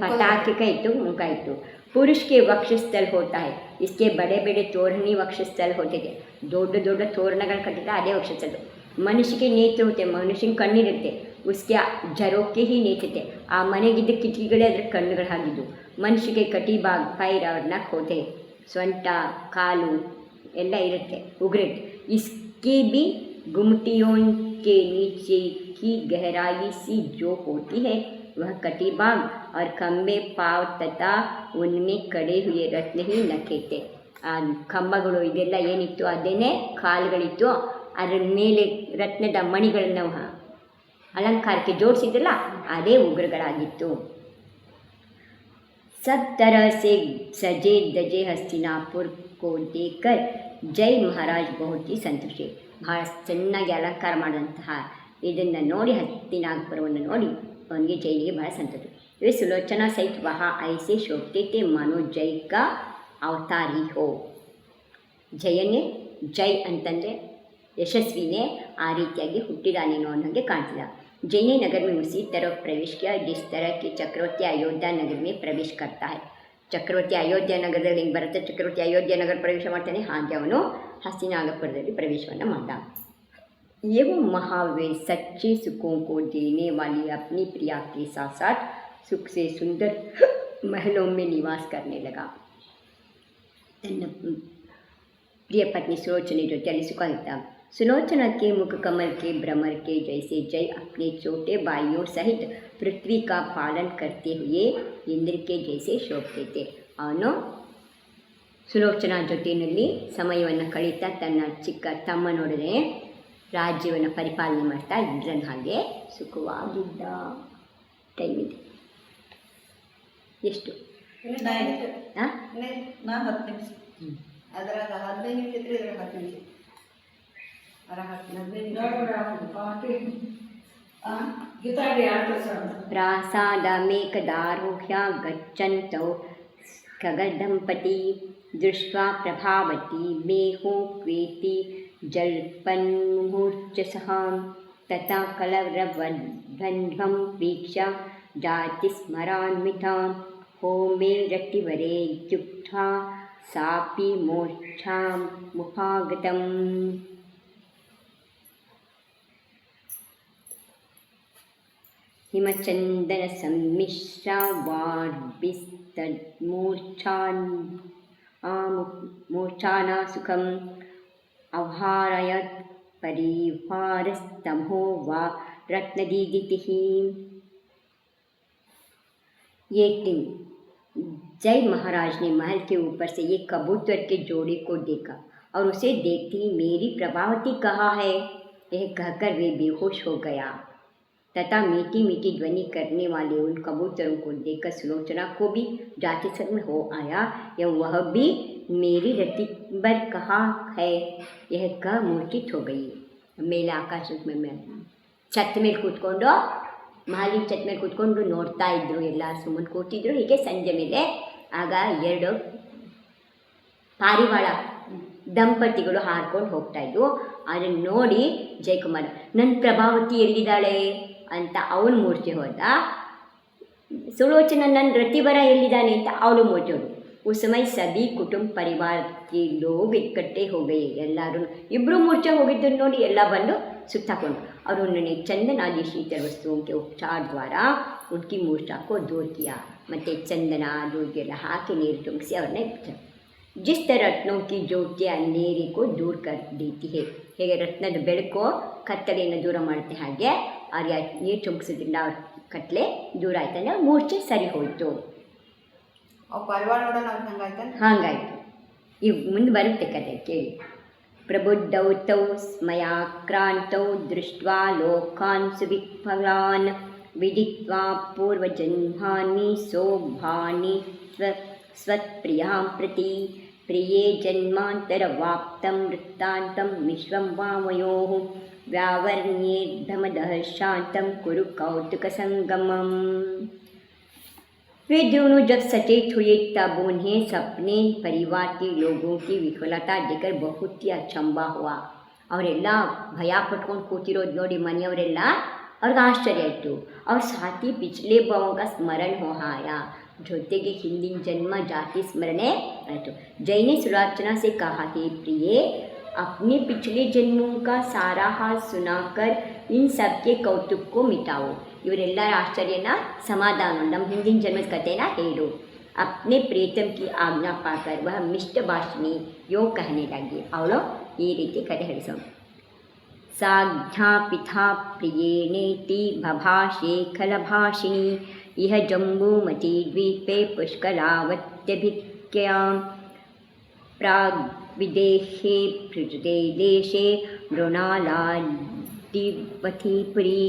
ಪತಾಕೆ ಇತ್ತು, ಮುಖ ಇತ್ತು. पुरुष के वक्षस्थल होता है, इसके बड़े बड़े तोरणी वक्षस्थल होते थे. ದೊಡ್ಡ ದೊಡ್ಡ ತೋರಣಗಳು ಕಟ್ಟಿದ್ರೆ ಅದೇ ವಕ್ಷಸ್ಥಲ. ಮನುಷ್ಯಕ್ಕೆ ನೇತ್ರ ಹೋತೆ, ಮನುಷ್ಯನ ಕಣ್ಣಿರುತ್ತೆ, ಉಸ್ಕೆ ಜರೋಕ್ಕೆ ಹಿ ನೇತಿತೆ. ಆ ಮನೆಗಿದ್ದ ಕಿಟಕಿಗಳೇ ಅದರ ಕಣ್ಣುಗಳು ಆಗಿದ್ದು. ಮನುಷ್ಯಗೆ ಕಟಿ ಬಾಗ್ ಪೈರ್ ಅವ್ರ ನಕ್ ಹೋತೆ, ಸೊಂಟ ಕಾಲು ಎಲ್ಲ ಇರುತ್ತೆ, ಉಗುರಿರುತ್ತೆ. इसके भी गुमटियों के नीचे की गहराई सी जो होती है वह कटिबाग और खंबे पाव तथा उनमें कड़े हुए रत्न ही नखेते. ಆ ಕಂಬಗಳು ಇದೆಲ್ಲ ಏನಿತ್ತು ಅದೇನೇ ಕಾಲುಗಳಿತ್ತು, ಅದರ ಮೇಲೆ ರತ್ನದ ಮಣಿಗಳನ್ನು ಅಲಂಕಾರಕ್ಕೆ ಜೋಡಿಸಿದ್ರಲ್ಲ ಅದೇ ಉಗುರುಗಳಾಗಿತ್ತು. सब तरह से सजे दजे हस्तिनापुर को देखकर जय महाराज बहुत ही संतुष्ट. ಭಾಳ ಚೆನ್ನಾಗಿ ಅಲಂಕಾರ ಮಾಡಿದಂತಹ ಇದನ್ನು ನೋಡಿ ಹಸ್ತಿನಾಪುರವನ್ನು ನೋಡಿ ಅವನಿಗೆ ಜೈನಿಗೆ ಭಾಳ ಸಂತೋಷ. वे सुलोचना सहित वहाँ ऐसे शोभते थे मानो जय का अवतारी हो. ಜಯನೇ ಜೈ ಅಂತಂದರೆ ಯಶಸ್ವಿನೇ ಆ ರೀತಿಯಾಗಿ ಹುಟ್ಟಿದಾನೇನೋ ಅನ್ನೋಂಗೆ ಕಾಣ್ತಿಲ್ಲ. जैनी नगर में उसी तरह प्रवेश किया जिस तरह कि चक्रवर्ती अयोध्या नगर में प्रवेश करता है. ಚಕ್ರವರ್ತಿ ಅಯೋಧ್ಯ ನಗರದಲ್ಲಿ ಹಿಂಗೆ ಬರುತ್ತೆ, ಚಕ್ರವರ್ತಿ ಅಯೋಧ್ಯ ನಗರ ಪ್ರವೇಶ ಮಾಡ್ತಾನೆ, ಹಾಗೆ ಅವನು ಹಸ್ತಿನಾಗಪುರದಲ್ಲಿ ಪ್ರವೇಶವನ್ನು ಮಾಡ್ದ. ये वो महावीर सच्चे सुखों को देने वाली अपनी प्रिया के साथ साथ सुख से सुंदर महलों में निवास करने लगा. ತನ್ನ प्रिय पत्नी सुलोचना ಜೊತೆಯಲ್ಲಿ ಸುಖ ಇದ್ದ. सुलोचना के मुख कमल के भ्रमर के जैसे जय अपने छोटे भाइयों सहित पृथ्वी का पालन करते हुए इंद्र के जैसे शोभते थे. ಅವನು ಸುಲೋಚನಾ ಜೊತೆಯಲ್ಲಿ ಸಮಯವನ್ನು ಕಳೀತಾ ತನ್ನ ಚಿಕ್ಕ ತಮ್ಮನೊಡನೆ ರಾಜ್ಯವನ್ನು ಪರಿಪಾಲನೆ ಮಾಡ್ತಾ ಇಂದ್ರನ ಹಾಗೆ ಸುಖವಾಗಿದ್ದ. ಟೈಮ್ ಇದೆ ಎಷ್ಟು? ಹಾಂ, 10 ನಿಮಿಷ. ಅದ್ರಾಗ 15 ನಿಮಿಷ ಇದ್ರೆ ಇದ್ರಾಗ 10 ನಿಮಿಷ. प्रासादमेकदारोह्य गच्छन्तौ खगदम्पती दृष्ट्वा प्रभावती मेहो क्वेति जल्पन्मुहूर्चसः तथा कलरवध्वं वीक्ष्य जातिस्मरान्विता होमे रतिवरे इत्युक्त्वा सापि मोक्षामुपागतम्. हिमचंदन सम्मिश्रा वार्भिस्तन्मूर्छाना सुखम अवहारयत् परिवारस्तमो वा रत्नदीदितिः. एक दिन जय महाराज ने महल के ऊपर से एक कबूतर के जोड़े को देखा और उसे देखते ही मेरी प्रभावती कहाँ है यह कहकर वे बेहोश हो गया तथा मीठी मीठी ध्वनि करने वाले उन कबूतरों को देखकर सुलोचना को भी जातिसत्म हो आया या वह भी मेरी रतिबर कहाँ है यह कह मूर्छित हो गई. ಮೇಲೆ ಆಕಾಶದ ಮೇಲೆ ಛತ್ ಮೇಲೆ ಕೂತ್ಕೊಂಡು ಮಹಲಿ ಛತ್ ಮೇಲೆ ಕೂತ್ಕೊಂಡು ನೋಡ್ತಾ ಇದ್ರು, ಎಲ್ಲ ಸುಮ್ಮನೆ ಕೂತಿದ್ರು. ಹೀಗೆ ಸಂಜೆ ಮೇಲೆ ಆಗ 2 ಪಾರಿವಾಳ ದಂಪತಿಗಳು ಹಾರ್ಕೊಂಡು ಹೋಗ್ತಾ ಇದ್ವು. ಅದನ್ನು ನೋಡಿ ಜಯಕುಮಾರ್, ನನ್ನ ಪ್ರಭಾವತಿ ಎಲ್ಲಿದ್ದಾಳೆ ಅಂತ ಅವನು ಮೂರ್ಛೆ ಹೋದ. ಸುಲೋಚನ ನನ್ನ ರತಿವರ ಎಲ್ಲಿದ್ದಾನೆ ಅಂತ ಅವಳು ಮೂರ್ಛೆ ಹೋದ. उस समय सभी ಕುಟುಂಬ ಪರಿವಾರ के लोग इकट्ठे हो गए. ಎಲ್ಲರೂ ಇಬ್ಬರು ಮೂರ್ಛೆ ಹೋಗಿದ್ದನ್ನು ನೋಡಿ ಎಲ್ಲ ಬಂದು सुत्ताಕೊಂಡು और उन्होंने चंदन आदि शीतल वस्तुओं के उपचार द्वारा उनकी मूर्छा को दूर किया. ಮತ್ತು ಚಂದನ दूध ಎಲ್ಲ ಹಾಕಿ ನೀರು ತುಂಬಿಸಿ ಅವ್ರನ್ನ ಇಡ್ತಾರೆ. जिस तरह रत्नों की ज्योति अंधेरे को दूर कर देती है, ಹೇಗೆ ರತ್ನದ ಬೆಳಕು ಕತ್ತಲೆಯನ್ನು ದೂರ ಮಾಡುತ್ತೆ ಹಾಗೆ ಅವ್ರಿಗೆ ನೀರು ತುಂಬಿಸೋದ್ರಿಂದ ಅವ್ರ ಕತ್ತಲೆ ದೂರ ಆಯ್ತಂದ್ರೆ ಮೂರ್ಛೆ ಸರಿ ಹೋಯಿತು. ಪರಿವಾರ ನೋಡೋಣ ಹಾಗಾಯಿತು. ಈಗ ಮುಂದೆ ಬರುತ್ತೆ ಕತೆ ಕೇಳಿ. ಪ್ರಬುದ್ಧೌ ತೌ ಸ್ಮಯಾಕ್ರಾಂತೌ ದೃಷ್ಟ್ವಾ ಲೋಕಾನ್ ಸುವಿಫಲಾನ್ ವಿದಿತ್ವಾ ಪೂರ್ವಜನ್ಮಾನಿ ಸೌಭಾನಿ ಸ್ವತ್ಪ್ರಿಯಾಂ ಪ್ರತಿ ಪ್ರಿಯೇ ಜನ್ಮಾಂತರವಾಪ್ತಂ ವೃತ್ತಾಂತಂ ವಿಶ್ವಂ ವಾಮಯೋಃ ವ್ಯಾವರ್ಣ್ಯೇರ್ಧಮದಃ ಶಾಂತಂ ಕುರು ಕೌತುಕಸಂಗಮಂ. वे दोनों जब सचेत हुए तब उन्हें सपने परिवार के लोगों की विफलता देखकर बहुत ही अचंबा हुआ. ಅವರೆಲ್ಲ ಭಯ ಪಟ್ಕೊಂಡು ಕೂತಿರೋದು ನೋಡಿ ಮನೆಯವರೆಲ್ಲ ಅವ್ರಿಗೆ ಆಶ್ಚರ್ಯ ಆಯಿತು. ಅವ್ರ ಸಾಥಿ ಪಿछले भावों का स्मरण हो आया, ಜೊತೆಗೆ ಹಿಂದಿನ ಜನ್ಮ ಜಾತಿ ಸ್ಮರಣೆ ಆಯಿತು. जय ने सुलोचना से कहा, हे प्रिय, अपने पिछले जन्मों का सारा हाल सुनाकर इन सब के कौतुक को मिटाओ. ಇವರೆಲ್ಲರ ಆಶ್ಚರ್ಯನ ಸಮಾಧಾನ, ನಮ್ಮ ಹಿಂದಿನ ಜನ್ಮದ ಕಥೆನ ಹೇಳು. अपने प्रीतम की आज्ञा पाकर वह मिष्ट भाषिणी यो कहने लगी. ಅವಳು ಈ ರೀತಿ ಕಥೆ ಹೇಳಿಸೋಣ. साध्यापिता प्रियेणेति भभाषे खलभाषिणी इह जम्बूमती द्वीपे पुष्करावत्यभिक्यां प्राग्विदेहे पृथुते देशे मृणालादिवतीपुरी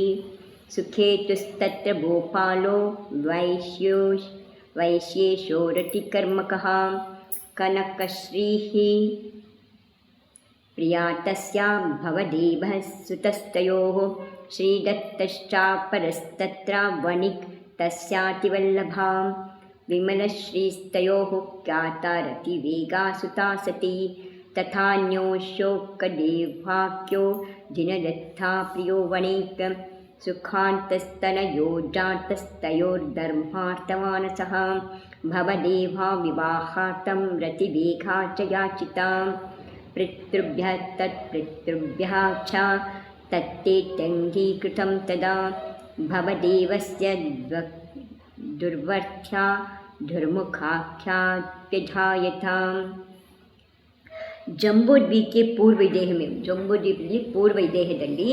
सुखेतुस्तत्र भोपालो वैश्येशो रतिकर्मकः कनकश्रीः प्रिया तस्यां भवदेवः सुतस्तयोः श्रीदत्तश्चापरस्तत्र वणिक् तस्यातिवल्लभां विमलश्रीस्तयोः ख्याता रतिवेगा सुता सती तथान्योशोकदेवाख्यो जिनदत्ता प्रियो वणिक् सुखान्तस्तनयो जातस्तयोर्धर्मार्थमानसः भवदेवा विवाहार्थं रतिवेगा च याचितां पितृभ्यः तत्पितृभ्यः च तत्ते त्यङ्गीकृतं तदा भवदेवस्य दुर्वर्था दुर्मुखाख्यात्यजायताम्. ಜಂಬೂದ್ವೀಪಕ್ಕೆ ಜಂಬೂದ್ವೀಪದಲ್ಲಿ ಪೂರ್ವ ದೇಹದಲ್ಲಿ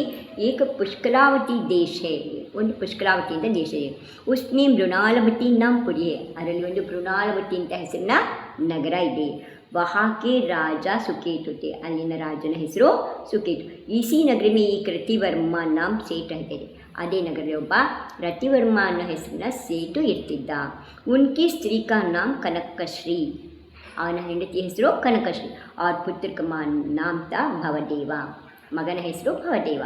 ಏಕ ಪುಷ್ಕರಾವತಿ ದೇಶ ಇದೆ, ಒಂದು ಪುಷ್ಕರಾವತಿ ಅಂತ ದೇಶ ಇದೆ. ಉಸ್ಮಿ ಮೃಣಾಲವತಿ ನಾಮ್ ಪುರಿ, ಅದರಲ್ಲಿ ಒಂದು ಮೃಣಾಲವತಿ ಅಂತ ಹೆಸರಿನ ನಗರ ಇದೆ. ವಹಾಕೆ ರಾಜ ಸುಕೇತು, ಅಲ್ಲಿನ ರಾಜನ ಹೆಸರು ಸುಕೇತು. ಇಸಿ ನಗರ ಮೇ ಏಕ ರತಿವರ್ಮ ನಾಮ್ ಸೇಟ್ ಇದೆ, ಅದೇ ನಗರದಲ್ಲಿ ಒಬ್ಬ ರತಿವರ್ಮ ಅನ್ನೋ ಹೆಸರಿನ ಸೇಟು ಇರ್ತಿದ್ದ. ಉನ್ಕಿ ಸ್ತ್ರೀ ಕಾ ನಾಮ್ ಕನಕಶ್ರೀ, ಅವನ ಹೆಂಡತಿಯ ಹೆಸರು ಕನಕಶ್ರೀ. और पुत्र का नाम था भवदेवा, मगन ಹೆಸರು ಭವದೇವ.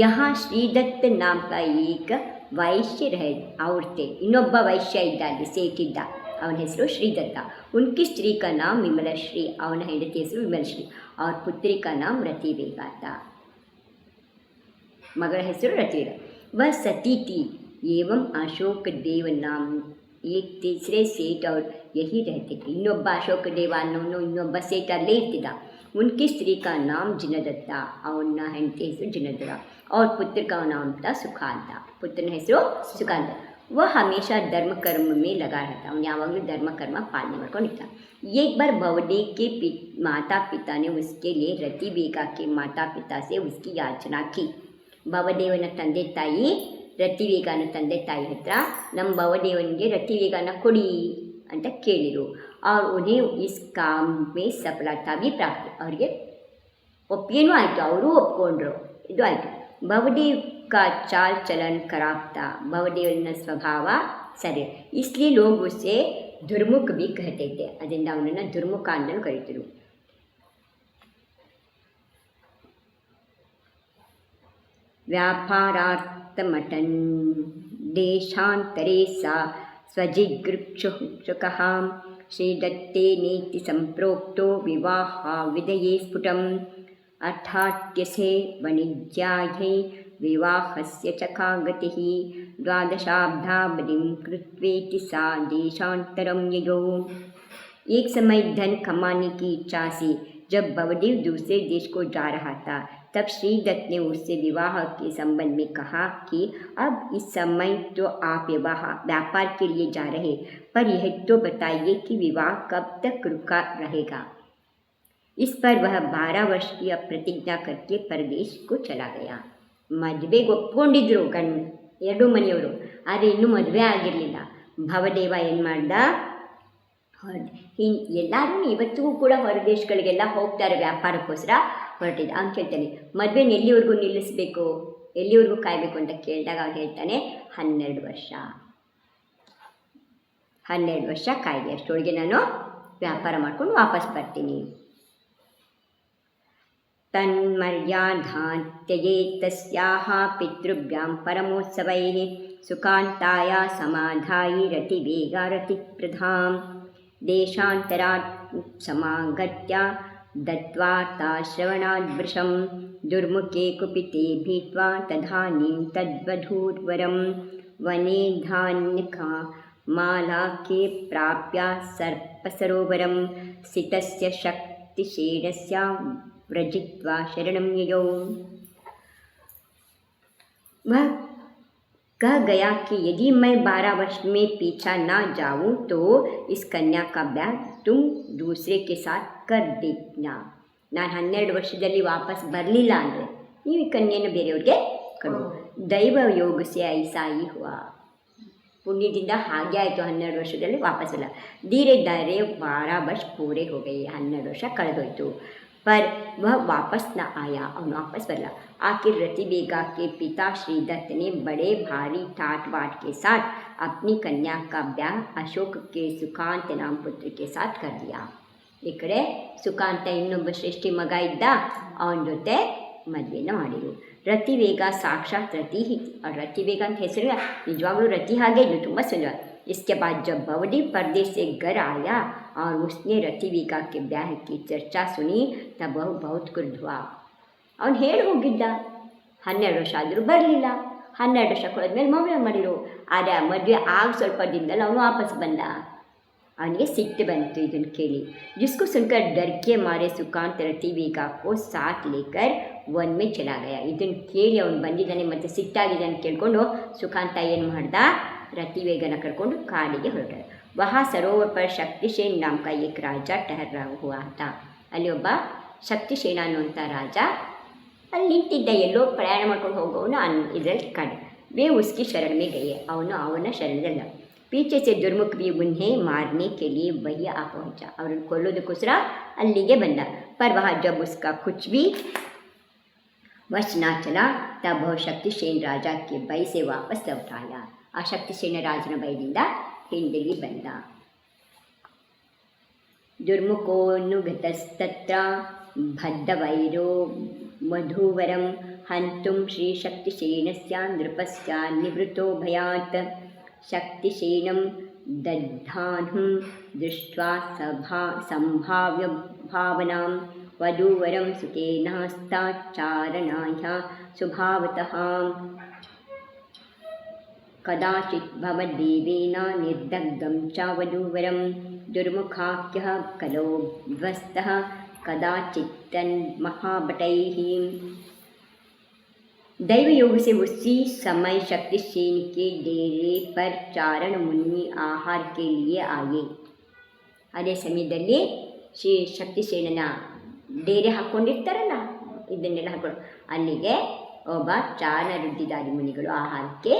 यहाँ ಶ್ರೀದತ್ತ नाम का एक वैश्य रह और थे, ಇನ್ನೊಬ್ಬ ವೈಶ್ಯ ಇದ್ದ, ಅಲ್ಲಿ ಸೇಟಿದ್ದ, ಅವನ ಹೆಸರು ಶ್ರೀದತ್ತ. उनकी स्त्री का नाम विमलश्री, ಅವನ ಹೆಂಡತಿ ಹೆಸರು ವಿಮಲಶ್ರೀ. और पुत्री का नाम रतिवेगा था, मगर ಹೆಸರು रतिवेगा. वह सती थी एवं अशोक देव नाम एक तीसरे सेठ और यही रहते थे. ಇನ್ನೊಬ್ಬ ಅಶೋಕ ದೇವ ಅನ್ನೋನು ಇನ್ನೊಬ್ಬ ಸೇಟ್ ಅಲ್ಲೇ ಇರ್ತಿದ್ದ. उनकी स्त्री का नाम जिनदत्ता, ಅವನ ಹೆಂಡತಿ ಹೆಸರು जिनदत्ता. और पुत्र का नाम था सुखांत, पुत्रನ ಹೆಸರು सुखांत. वह हमेशा धर्म कर्म में लगा रहता, ಅವನು ಯಾವಾಗಲೂ ಧರ್ಮ ಕರ್ಮ ಪಾಲನೆ ಮಾಡ್ಕೊಂಡಿರ್ತ. एक बार भवदेव के माता पिता ने उसके लिए रतिवेगा के माता पिता से उसकी याचना की. ಭವದೇವನ ತಂದೆ ತಾಯಿ ರತಿವೇಗನ ತಂದೆ ತಾಯಿ ಹತ್ರ ನಮ್ಮ ಭವದೇವನಿಗೆ ರತಿವೇಗನ ಕೊಡಿ ಅಂತ ಕೇಳಿದರು. और उन्हें इस काम में सफलता भी प्राप्त, ಅವರಿಗೆ ಒಪ್ಪಿಗೆನೂ ಆಯಿತು, ಅವರು ಒಪ್ಕೊಂಡ್ರು, ಇದು ಆಯಿತು. ಭವದೇವ್ का चाल चलन खराब था, ಭವದೇವನ ಸ್ವಭಾವ ಸರಿ, इसलिए लोग उसे दुर्मुख भी कहते थे, ಅದರಿಂದ ಅವನನ್ನು ದುರ್ಮುಖ ಅಂತಲೂ ಕರೀತಿದ್ರು. व्यापारार्थ समाप्तमटन् देशान्तरे सा स्वजिगृक्षुकः श्रीदत्तेनेति सम्प्रोक्तो विवाहाविधये स्फुटम् अर्थात्यसे वाणिज्यायै विवाहस्य च का गतिः 12 कृत्वेति सा देशान्तरं ययौ। एक समय धन कमाने की इच्छा से जब भवदेव दूसरे देश को जा रहा था, तब श्रीदत्त ने उससे विवाह के संबंध में कहा कि अब इस समय तो आप व्यापार के लिए जा रहे, पर यह तो बताइए कि विवाह कब तक रुका रहेगा। इस पर वह 12 वर्ष की प्रतिज्ञा करके परदेश को चला गया। ಮದುವೆಗೆ ಒಪ್ಕೊಂಡಿದ್ರು ಎರಡು ಮನೆಯವರು, ಆದರೆ ಇನ್ನೂ ಮದುವೆ ಆಗಿರಲಿಲ್ಲ. ಭವದೇವ ಏನು ಮಾಡ್ದ, ಎಲ್ಲರೂ ಇವತ್ತಿಗೂ ಕೂಡ ಹೊರದೇಶಗಳಿಗೆಲ್ಲ ಹೋಗ್ತಾರೆ ವ್ಯಾಪಾರಕ್ಕೋಸ್ಕರ ಹೊರಟಿದ್ದ. ಅವ್ನು ಕೇಳ್ತಾನೆ, ಮದುವೆನ ಎಲ್ಲಿವರೆಗೂ ನಿಲ್ಲಿಸಬೇಕು, ಎಲ್ಲಿವರೆಗೂ ಕಾಯಬೇಕು ಅಂತ ಕೇಳಿದಾಗ ಅವ್ನು ಹೇಳ್ತಾನೆ 12 ವರ್ಷ. 12 ವರ್ಷ ಕಾಯ್ದೆ, ಅಷ್ಟೊಳಗೆ ನಾನು ವ್ಯಾಪಾರ ಮಾಡ್ಕೊಂಡು ವಾಪಸ್ ಬರ್ತೀನಿ. तन्मर्यादात्यये तस्याः पितृभ्यां परमोत्सवैः सुकान्ताया समाधायि रतिवेगारतिप्रधां देशान्तरात् समागत्य दत्त्वा ताश्रवणाद्वृशं दुर्मुखे कुपिते भीत्वा तदानीं तद्वधूर्वरं वने धान्यका मालाके प्राप्य सर्पसरोवरं स्थितस्य शक्तिशेनस्य व्रजित्वा शरणं ययौ। वह कह गया कि यदि मैं 12 वर्ष में पीछा ना जाऊं तो इस कन्या का ब्याह तुम दूसरे के साथ कर देना. ನಾನು 12 ವರ್ಷದಲ್ಲಿ ವಾಪಸ್ ಬರಲಿಲ್ಲ ಅಂದರೆ ನೀವು ಈ ಕನ್ಯೆಯನ್ನು ಬೇರೆಯವ್ರಿಗೆ ಕೊಡು. ದೈವ ಯೋಗ ಸೆ ಐಸಾ ಹಿ ಹುವಾ. ಪುಣ್ಯದಿಂದ ಹಾಗೆ ಆಯಿತು, 12 ವರ್ಷದಲ್ಲಿ ವಾಪಸ್ ಇಲ್ಲ. ಧೀರೆ ಧೀರೆ 12 ವರ್ಷ ಪೂರೆ हो गए, 12 ವರ್ಷ ಕಳೆದೋಯ್ತು. पर वह वापस न आया, और वापस बदला. आखिर रतिवेगा के पिता श्रीदत्त ने बड़े भारी ठाट बाट के साथ अपनी कन्या का ब्याह अशोक के सुकांत नाम पुत्र के साथ कर दिया. ಈ ಕಡೆ ಸುಕಾಂತ ಇನ್ನೊಬ್ಬ ಶ್ರೇಷ್ಠಿ ಮಗ ಇದ್ದ, ಅವನ ಜೊತೆ ಮದುವೆನ ಮಾಡಿದರು. ರತಿವೇಗ ಸಾಕ್ಷಾತ್ ರತಿ. ರತಿವೇಗ ಅಂತ ಹೆಸರು ನಿಜವಾಗ್ಲೂ ರತಿ ಹಾಗೆ ಇದ್ದು ತುಂಬ ಸುಂದರ. इसके बाद जब भवदेव परदेश से घर आया और उसने रतिवेगा के ब्याह की चर्चा सुनी तब वह बहुत क्रुद्ध हुआ. ಅವನು ಹೇಳಿ ಹೋಗಿದ್ದ, 12 ವರ್ಷ ಆದರೂ ಬರಲಿಲ್ಲ. 12 ವರ್ಷ ಕಳೆದ್ಮೇಲೆ ಮದುವೆ ಮಾಡಿರು. ಆದರೆ ಆ ಮದುವೆ ಆಗ ಸ್ವಲ್ಪ ದಿನದಲ್ಲಿ ಅವನು ವಾಪಸ್ ಬಂದ. ಅವನಿಗೆ ಸಿಟ್ಟು ಬಂತು ಇದನ್ನು ಕೇಳಿ. जिसको सुनकर डर के मारे सुकांत रतिवेगा को साथ लेकर वन में चला गया. ಇದನ್ನು ಕೇಳಿ ಅವನು ಬಂದಿದ್ದಾನೆ ಮತ್ತು ಸಿಟ್ಟಾಗಿದ್ದಾನೆ ಕೇಳಿಕೊಂಡು ಸುಕಾಂತ ಏನು ಮಾಡ್ದ, रतिवेगन ಕರ್ಕೊಂಡು ಕಾಡಿಗೆ ಹೊರಟ. वहाँ सरोवर पर शक्तिसेन नाम का एक राजा ठहरा हुआ था. ಅಲ್ಲಿ ಒಬ್ಬ ಶಕ್ತಿಸೇನ ಅನ್ನುವಂಥ ರಾಜ ಅಲ್ಲಿ ನಿಂತಿದ್ದ, ಎಲ್ಲೋ ಪ್ರಯಾಣ ಮಾಡ್ಕೊಂಡು ಹೋಗೋವನು ಇದರಲ್ಲಿ ಕಾಡು. वे उसकी शरण में गए. ಅವನ ಶರಣದಲ್ಲ. पीछे से दुर्मुख भी उन्हें मारने के लिए वही आ पहुँचा. ಅವರನ್ನು ಕೊಲ್ಲೋದಕ್ಕೋಸ್ಕರ ಅಲ್ಲಿಗೆ ಬಂದ. पर वहाँ जब उसका कुछ भी वश ना चला तब वह शक्तिसेन राजा के भय से वापस लौट आया. ಆ ಶಕ್ತಿಸೇನ ರಾಜನ ಭಯದಿಂದ ಹಿಂದಿರುಗಿ ಬಂದ. ದುರ್ಮುಖೋನುಗತಸ್ತತ್ರ ಬದ್ಧವೈರೋ ವಧೂವರಂ ಹಂತುಂ ಶ್ರೀಶಕ್ತಿಸೇನಸ್ಯ ನೃಪಸ್ಯ ನಿವೃತ್ತೋ ಭಯಾತ್. ಶಕ್ತಿಸೇನಂ ದದ್ದಾಹಂ ದೃಷ್ಟ್ವಾ ಸಂಭಾವ್ಯ ಭಾವನಾಂ ವಧೂವರಂ ಸುಖೇನಹಸ್ತಾಚಾರಣಾಯ ಸ್ವಭಾವತಃ. कदाचित् भवदेवेन निर्दग्धं च वधूवरं दुर्मुखाख्यः कलो ध्वस्तः कदाचित्तन्महाभटैः. दैव योग से उसी समय शक्तिसेन के डेरे पर चारण मुनि आहार के लिए आए. ಅದೇ ಸಮಯದಲ್ಲಿ ಶ್ರೀ ಶಕ್ತಿಸೇನನ ಡೇರೆ ಹಾಕ್ಕೊಂಡಿರ್ತಾರಲ್ಲ, ಇದನ್ನೆಲ್ಲ ಹಾಕೊಂಡು ಅಲ್ಲಿಗೆ ಒಬ್ಬ ಚಾರಣ ರುದ್ದಿದಾರಿ ಮುನಿಗಳು ಆಹಾರಕ್ಕೆ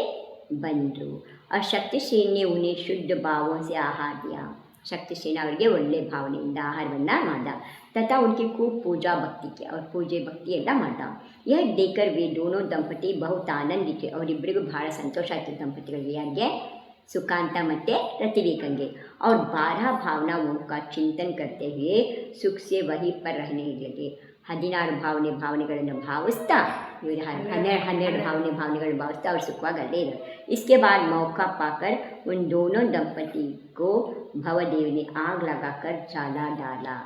ಬಂದರು. ಆ ಶಕ್ತಿಸೇನ ने उन्हें शुद्ध भावों से आहार दिया. शक्तिसेन ಅವರಿಗೆ ಒಳ್ಳೆ ಭಾವನೆಯಿಂದ ಆಹಾರವನ್ನು ಮಾಡ್ದ. तथा उनकी खूब पूजा भक्ति की और पूजे भक्ति ಎಲ್ಲ ಮಾಡ್ದ. यह देखकर वे दोनों दंपति बहुत आनंदित. ಅವರಿಬ್ಬರಿಗೂ ಬಹಳ ಸಂತೋಷ ಆಯಿತು ದಂಪತಿಗಳಿಗೆ. ಯಾರಿಗೆ? सुकांता ಮತ್ತು रतिवेगंगे. और 12 भावनाओं का चिंतन करते हुए सुख से वहीं पर रहने लगे. 16 ಭಾವನೆಗಳನ್ನು ಭಾವಿಸ್ತಾ ಇವರು हन्नेरಡು भावनेಗಳು ಭಾವಿಸ್ತಾ ಅವ್ರು ಸುಖವಾಗಿ ಅಲ್ಲೇ ಇದ್ದಾರೆ. इसके बाद मौका पाकर उन दोनों दंपति को भवदेव ने आग लगाकर जला डाला.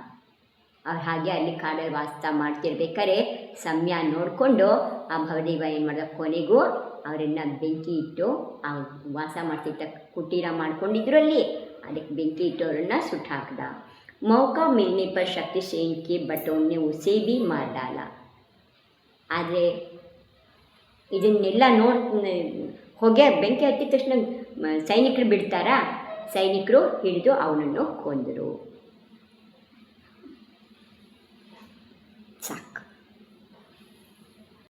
ಅವ್ರು ಹಾಗೆ ಅಲ್ಲಿ ಕಾಡಲ್ಲಿ ವಾಸ ಮಾಡ್ತಿರ್ಬೇಕಾದ್ರೆ ಸಮಯ ನೋಡಿಕೊಂಡು ಆ ಭವದೇವ ಏನು ಮಾಡಿದ, ಕೊನೆಗೂ ಅವರನ್ನು ಬೆಂಕಿ ಇಟ್ಟು ಆ ವಾಸ ಮಾಡ್ತಿದ್ದ ಕುಟೀರ ಮಾಡ್ಕೊಂಡಿದ್ರು ಅಲ್ಲಿ, ಅದಕ್ಕೆ ಬೆಂಕಿ ಇಟ್ಟು ಅವರನ್ನು ಸುಟ್ಟು ಹಾಕ್ದ. मौका मिलने पर शक्तिसेन के बटों ने उसे भी मार डाला. ಆದರೆ ಇದನ್ನೆಲ್ಲ ಹೊಗೆ ಬೆಂಕಿ ಹತ್ತಿದ ತಕ್ಷಣ ಸೈನಿಕರು ಬಿಡ್ತಾರಾ, ಸೈನಿಕರು ಹಿಡಿದು ಅವನನ್ನು ಕೊಂದರು.